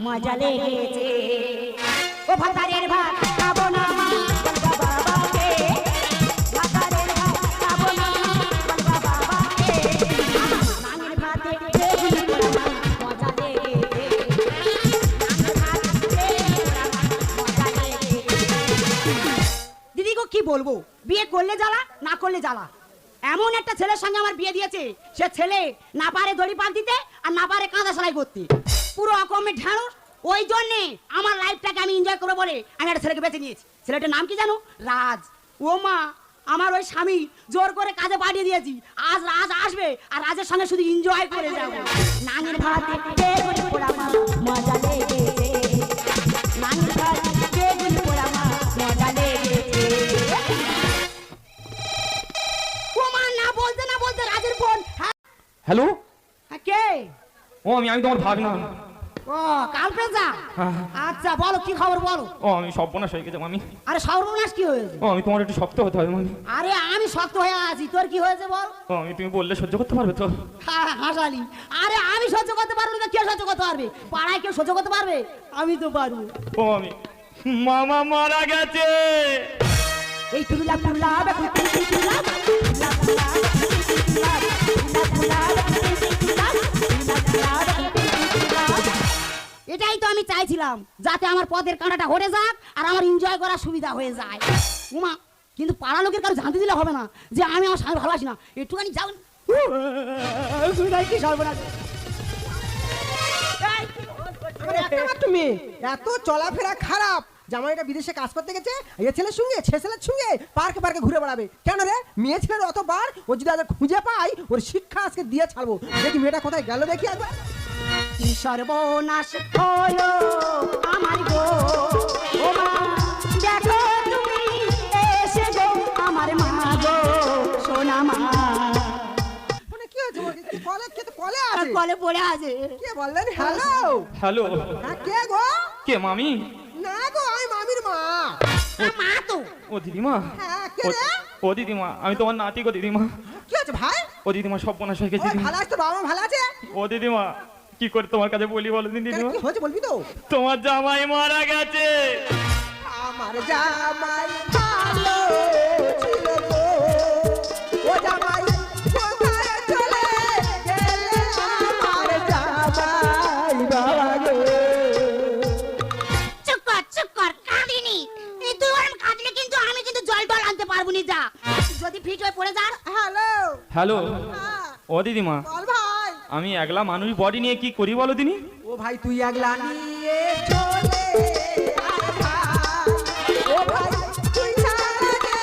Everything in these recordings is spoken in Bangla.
মজা লেগেছে ও ভাতারের ভাত খাবো না মা বলবা বাবাকে ভাতারের ভাত খাবো না মা বলবা বাবাকে নানির ভাতে বেগুনি পোড়া মা মজা লেগেছে নানির ভাতে মজা লেগেছে। দিদি গো কি বলবো, বিয়ে করলে জ্বালা না করলে জ্বালা। এমন একটা ছেলের সঙ্গে আমার বিয়ে দিয়েছে, সে ছেলে না পারে দড়ি পাল দিতে আর না পারে কাঁদা সেলাই করতে, পুরো অকমে ঢেঁড়স। ওই জন্যে আমার লাইফটাকে আমি এনজয় করবো বলে আমি একটা ছেলেকে বেছে নিয়েছি। ছেলেটার নাম কি জানো? রাজ। ও মা, আমার ওই স্বামী জোর করে কাজে পাঠিয়ে দিয়েছি। আজ রাজ আসবে আর রাজের সঙ্গে শুধু এনজয় করে যাবো। নানির ভাতে বেগুনি পোড়া মা মজা লেগেছে, নানির ভাতে বেগুনি পোড়া মা মজা লেগেছে। না বলতে রাজের ফোন। হ্যালো, কে? ও আমি তোমার ভাগনা। ও কাল পেঁচা। আচ্ছা বলো কি খবর বলো। ও আমি সর্বনাশ হয়ে গেছে মামি। আরে সর্বনাশ কি হয়েছে? ও আমি তোমার একটু শক্ত হতে হবে মামি। আরে আমি শক্ত হয়ে আছি, তোর কি হয়েছে বল। ও আমি তুমি বললে সহ্য করতে পারবে তো? হাসালি। আরে আমি সহ্য করতে পারবো না, কে সহ্য করতে পারবে? পাড়ায় কেউ সহ্য করতে পারবে? আমি তো পারবো। ও আমি মামা মারা গেছে। এই টুলা টুলা বেকুল টুলা এটাই তো আমি চাইছিলাম, যাতে আমার পদের কাঁটাটা হয়ে যাক আর আমার এনজয় করার সুবিধা হয়ে যায়। উমা, কিন্তু পাড়া লোকের কারো জানতে দিলে হবে না যে আমি আমার স্বামী ভালোবাসি না। একটুখানি যাও কি সর্বনাশ। তুমি এত চলাফেরা খারাপ, জামাইটা বিদেশে কাজ করতে গেছে, এ ছেলের সঙ্গে সে ছেলের সঙ্গে পার্কে পার্কে ঘুরে বেড়াবে কেন রে? মেয়ে ছেলের অতবার, ও যদি আজ খুঁজে পাই ওর শিক্ষা আজকে দিয়ে ছাড়বো। দেখি মেয়েটা কোথায় গেল দেখি একবার। কি সর্বনাশ হলো আমার গো, ও মা দেখো তুমি এসে গো আমার মা গো সোনা মা। মানে কি হয়েছে? কলে কে? তো কলে আছে, কলে পড়ে আছে। কে বললেন? হ্যালো হ্যালো, হ্যাঁ কে গো? কে মামি? না গো আমি মামির মা। মা তো। ও দিদিমা। হ্যাঁ কে রে? ও দিদিমা, আমি তোমার নাতি গো দিদিমা। কি হয়েছে ভাই? ও দিদিমা সর্বনাশ হয়ে গেছে। ভালো আছে তো? বাবা ভালো আছে? ও দিদিমা কি করে তোমার কাছে বলি বলো দিদিমা? কি হয়েছে বলবি তো? তোমার জামাই মারা গেছে। আমার জামাই ভালো ছিল গো, ও জামাই কোথায় চলে গেলে আমার জামাই বাবা গো। চুপ কর কাঁদিনি। তুই ওরম কাঁদলে কিন্তু আমি কিন্তু জল টল আনতে পারবো না। যা, যদি ফিট হয়ে পড়ে যা। হ্যালো হ্যালো, হ্যাঁ ও দিদিমা বল ভাই। আমি একলা মানুষ বডি নিয়ে কি করি বলো দিনি? ও ভাই তুই একলা নিয়ে চলে আয় ভাই, ও ভাই তুই ছাড়া যে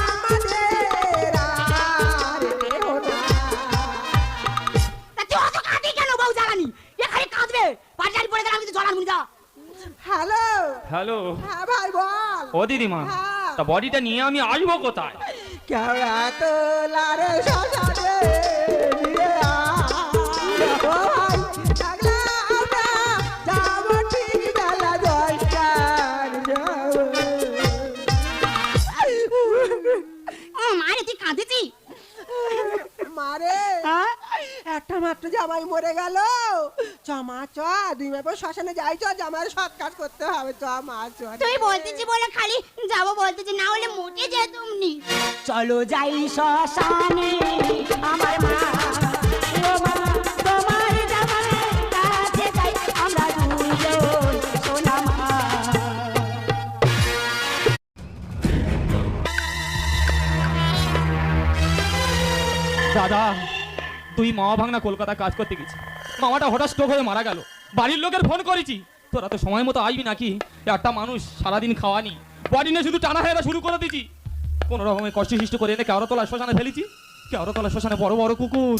আমাদের আর কেহ নাই। তা তুই অত কাঁদি কেন বউ জ্বালানি? এখানে কাঁদবে, পাঁচালি পড়ে গেলে আমি তো জল আনবো না। যা। হ্যালো হ্যালো, হ্যাঁ ভাই বল। ও দিদিমা হ্যাঁ। তা বডিটা নিয়ে আমি আসবো কোথায়? কেওড়া তোলারে শ্মশানে নিয়ে আয়। ও ভাই একলা আমরা যাবো ঠিক বেলা 10টার যাবো। ও মারে তুই কাঁদেছি? মারে একটা মাত্র জামাই মরে গেল। চ মা চ, 2 মাস পর শ্মশানে যাই, চ জামাইয়ের সৎ কাজ করতে হবে। চ মা চ। তুই বলতেছি বলে খালি যাবো বলতেছি, না হলে মোটে যেতুম নি। চলো যাই শ্মশানে আমার মা, ও মা তোমার জামাইয়ের কাছে যাই আমরা দুজন সোনা মা। দাদা, তুই মামা ভাগনা কলকাতা কাজ করতে গেছি, মামাটা হঠাৎ স্ট্রোক হয়ে মারা গেল। বাড়ির লোকের ফোন করেছি, তোরা তো সময় মতো আসবি নাকি? একটা মানুষ সারাদিন খাওয়ানি, বডি নিয়ে শুধু টানা হেরা শুরু করে দিচ্ছি। কোনো রকমের কষ্ট সৃষ্টি করে এনে কেওড়াতলা শ্মশানে ফেলেছি। কেওড়াতলা শ্মশানে বড় বড় কুকুর,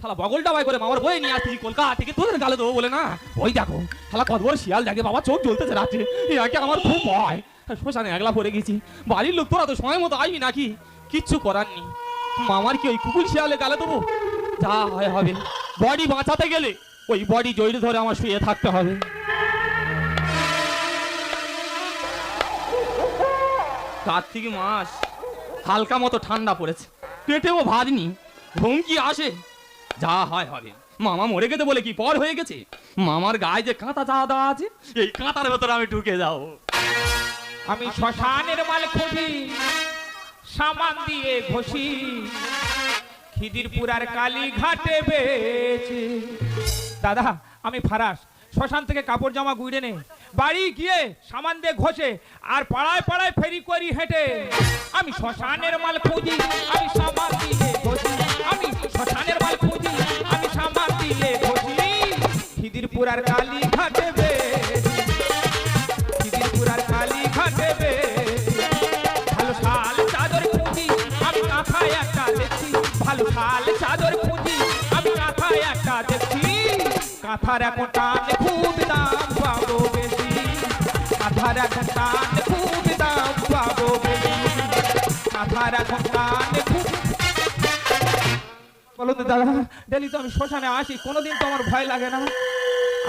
শালা বগলটা বাই করে মামার বয়ে নিয়ে আসছি কলকাতা থেকে তোদের গালে দেবো বলে না। ওই দেখো শালা কত বড় শিয়াল দেখে, বাবা চোখ জ্বলতেছে রাত্রে, ইয়াকে আমার খুব ভয়। শ্মশানে একলা পড়ে গেছি। বাড়ির লোক তোরা তো সময় মতো আসবি নাকি? কিচ্ছু করার নেই, মামার কি ওই কুকুর শিয়ালে গালে দেবো? যা হয় হবে, বডি বাঁচাতে গেলে ওই বডি জড়িয়ে ধরে আমার শুয়ে থাকতে হবে। কার্তিক মাস, হালকা মতো ঠান্ডা পড়েছে, পেটেও ভাত নি, ঘুম কি আসে? যা হয় হবে। মামা মরে গেছে বলে কি পর হয়ে গেছে? মামার গায়ে যে কাঁটা চাঁদা আছে, এই কাঁটার ভেতরে আমি ঢুকে যাও। আমি শ্মশানের মাল খুঁজি, সামান দিয়ে ঘষি, খিদিরপুরার কালী ঘাটে বেচি। দাদা আমি ফারাস, শ্মশান থেকে কাপড় জামা গুইড়ে নে, বাড়ি গিয়ে সামান দিয়ে ঘষে আর পাড়ায় পাড়ায় ফেরি করি হেঁটে। আমি শ্মশানের মাল খুঁজি, আমি সামান দিয়ে ঘষি, আমি শ্মশানের মাল খুঁজি, আমি সামান দিয়ে ঘষি, খিদিরপুরার কালী ঘাটে বেচি, খিদিরপুরার কালী ঘাটে বেচি। ভালো শাল চাদর খুঁজি, আমি কাঁথায় একটা দেখছি, ভালো শাল চাদর খুঁজি, আমি কাঁথায় একটা দেখছি। কাঁথার এখন টান খুব দাম পাবো বেশি, কাঁথার এখন টান খুব দাম পাবো বেশি, কাঁথার এখন টান খুব। বলো তো দাদা, ডেলি তো আমি শ্মশানে আসি, কোনোদিন তো আমার ভয় লাগে না।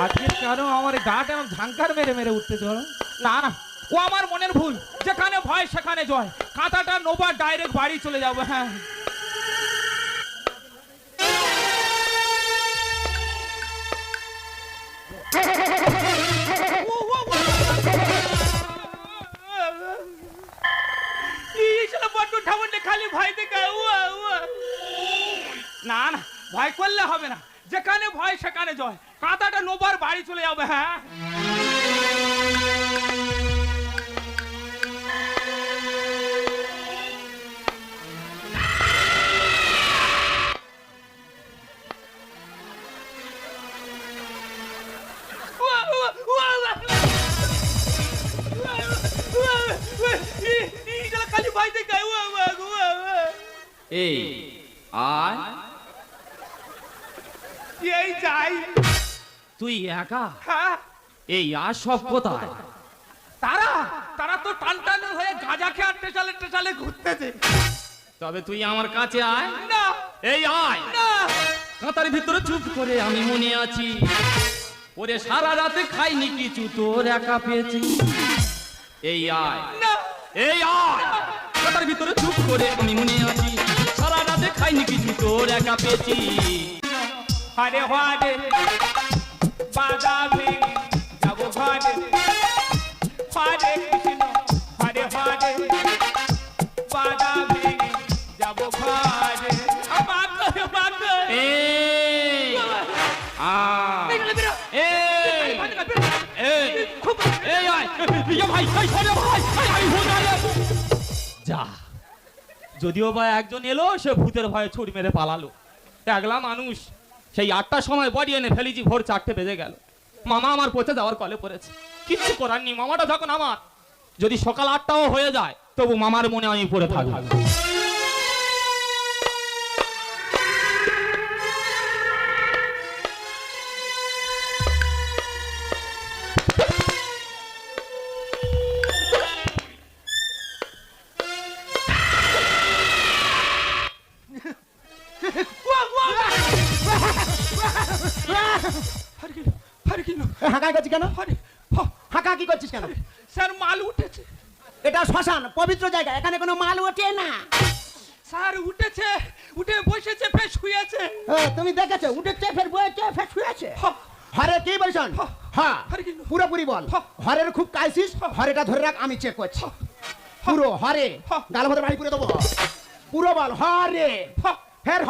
আজকে কেন আমার গাটা এমন ঝাঙ্কার মেরে মেরে উঠতে চলো? না না, ও আমার মনের ভুল, যেখানে ভয় সেখানে জয়। কাঁথাটা নোবার ডাইরেক্ট বাড়ি চলে যাবো। হ্যাঁ খালি ভয় দেখে না না, ভয় করলে হবে না, যেখানে ভয় সেখানে জয়। কাঁথাটা নোবার বাড়ি চলে যাবে। হ্যাঁ খালি ভয় দেখে এই আয়, এই যাই। তুই একা? হ্যাঁ এই আর সব কোথায়? তারা তারা তো টান টান হয়ে গাঁজা খেয়ে আর টেটালে টেটালে ঘুরতেছে। তবে তুই আমার কাছে আয়। না এই আয় না, কাঁটার ভিতরে চুপ করে আমি মনে আছি, ওরে সারা রাতে খাইনি কিছু, তোর একা পেয়েছি। এই আয় না এই আয়, কাঁটার ভিতরে চুপ করে আমি মনে আছি, সারা রাতে খাইনি কিছু, তোর একা পেয়েছি। হরে হরে বাধা ভেঙে যাবো ঘরে, হরে কৃষ্ণ হরে হরে বাধা ভেঙে যাবো ঘরে। এই আয় এই এই এই আয়, ইয়া ভাই, এই সরে ভাই, এই ভূত আয়। যা, যদিও বা একজন এলো, সে ভূতের ভয়ে ছুরি মেরে পালালো। একলা মানুষ, সেই 8টার সময় বডি এনে ফেলেছি, ভোর 4টে বেজে গেল। মামা আমার পচে যাওয়ার কলে পড়েছে, কিচ্ছু করার নেই। মামাটা যখন আমার, যদি সকাল 8টাও হয়ে যায়, তবু মামার মনে আমি পড়ে থাকবো। হাঁকা করছিস কেন? হাঁকা কি করছিস কেন? স্যার মাল উঠেছে। এটা শ্মশান, পবিত্র জায়গা, এখানে কোনো মাল ওঠে না। স্যার উঠেছে, উঠে বসেছে, ফের শুয়েছে। তুমি দেখেছো? উঠেছে, ফের বয়েছে, ফের শুয়েছে। হরে কি বলছেন? হ্যাঁ পুরোপুরি বল। হরের খুব ক্রাইসিস, হরেটা ধরে রাখ, আমি চেক করছি। পুরো হরে গাল মধ্যে বাড়ি পুরো দেবো। পুরো বল হরে, ফের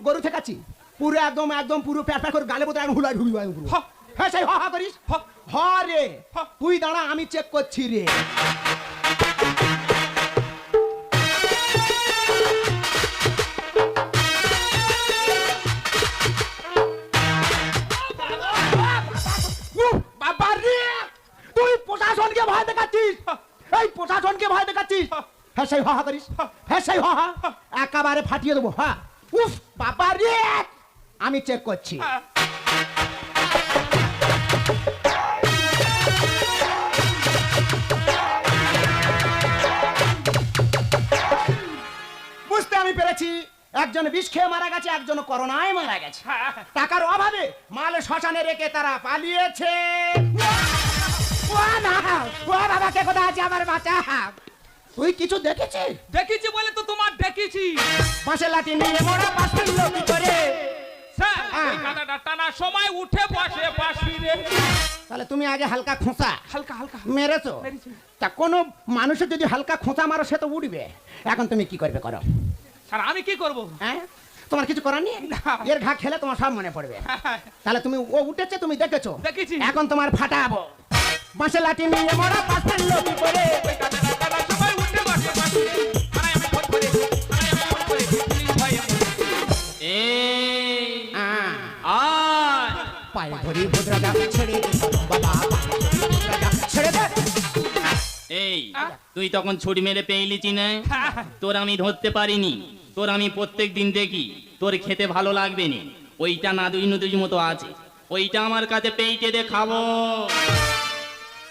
গরু ঠেকাচ্ছি পুরো, একদম একদম পুরো প্যাট প্যাট করে গালে মধ্যে হুলাই হুই পুরো। হ্যাঁ সেই হা করিস। হরে তুই দাঁড়া, আমি চেক করছি রে। বাবা রে, তুই প্রশাসনকে ভয় দেখাচ্ছিস, এই প্রশাসনকে ভয় দেখাচ্ছিস। হ্যাঁ সেই হা করিস, হ্যাঁ সেই হা একেবারে ফাটিয়ে দেবো। হ্যাঁ উফ বাবা রে, আমি চেক করছি। বুঝতে আমি পেরেছি, একজন বিষ খেয়ে মারা গেছে, একজন করোনায় মারা গেছে। টাকার অভাবে মাল শ্মশানে রেখে তারা পালিয়েছে। বাবা কে কোথায় আছে আমার বাচ্চা? তুই কিছু দেখেছিস? দেখেছি বলে তো তোমার দেখেছি। বাঁশের লাঠি নিয়ে মোড়া পাশ ফেললো কি করে? সময় উঠে বসে পাশি রে। তাহলে তুমি আগে হালকা খোঁচা হালকা হালকা মেরেছো। মেরেছি। তা কোনো মানুষের যদি হালকা খোঁচা মারো সে তো উঠবে। এখন তুমি কি করবে করো? স্যার আমি কি করব? হ্যাঁ, তোমার কিছু করার নেই? না। এর ঘা খেলে তোমার সব মনে পড়বে। তাহলে তুমি ও উঠেছে, তুমি দেখেছো। দেখেছি। এখন তোমার ফাটাবো। বাঁশে লাঠি নিয়ে মরা পাশের লোক করে। ওই কাঁচা কাঁচা সময় উঠে বসে পাশি রে। থানায় আমি ফোন করে, থানায় আমি ফোন করে, পুলিশ ভাই আমার। আয় পায়ে ধরি ভদ্রতা ছেড়ে দে বাবা, ভদ্রতা ছেড়ে দে। এই তুই তখন ছুরি মেরে পেইলিছি না? তোর আমি ধরতে পারিনি, তোর আমি প্রত্যেক দিন দেখি, তোর খেতে ভালো লাগবে নি। ওইটা নাদুই নুদুই মতো আছে, ওইটা আমার কাছে পেইটে দে খাবো।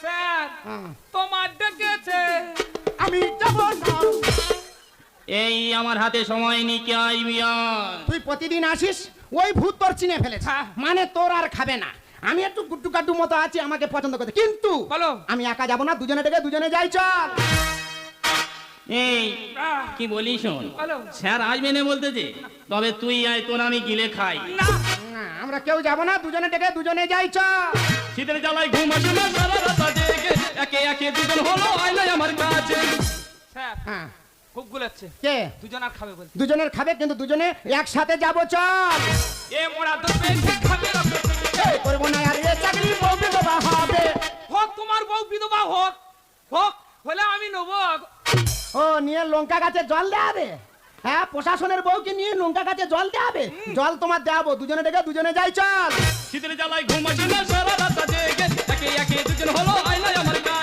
স্যার তোমার ডেকেছে। আমি যাব না। এই আমার হাতে সময় নিকে আইবি আর। তুই প্রতিদিন আসিস, ওই ভূত তোর চিনে ফেলেছে। হ্যাঁ। মানে তোর আর খাবে না। আমি একটু গুড্ডু কাড্ডু মতো আছি, আমাকে পছন্দ করতে, কিন্তু বলো। আমি একা যাব না, দুজনে ডেকে দুজনে যাই চল। এই আহ, কি বলি শোন, বলো। স্যার আসবে না বলতেছে, তবে তুই আয়, তোর আমি গিলে খাই। না না, আমরা কেউ যাব না, দুজনে ডেকে দুজনে যাই চল। শীতের জ্বালায় ঘুম আসে না, সারা রাত জেগে একে একে দুজন হলো আইলাই আমার কাছে। স্যার হ্যাঁ, খুব গুলাচ্ছে। কে? দুজন আর খাবে বলছে। দুজনের খাবে, কিন্তু দুজনে একসাথে যাব চল। এ মোরা তো বেশি খাবে না। এই করবো না আর এ চাকরি বউ বিধবা হবে। হোক তোমার বউ বিধবা হোক, হোক হলে আমি নেবো। ও নিয়ে লঙ্কা গাছে জল দেবে? হ্যাঁ, প্রশাসনের বউকে নিয়ে লঙ্কা গাছে জল দেবে? জল তোমার দেবো, দুজনে ডেকে দুজনে যাই চল। শীতের জ্বালায় ঘুম আসে না, সারা রাত জেগে একে একে দুজন হলো আইলাই আমার কাছে।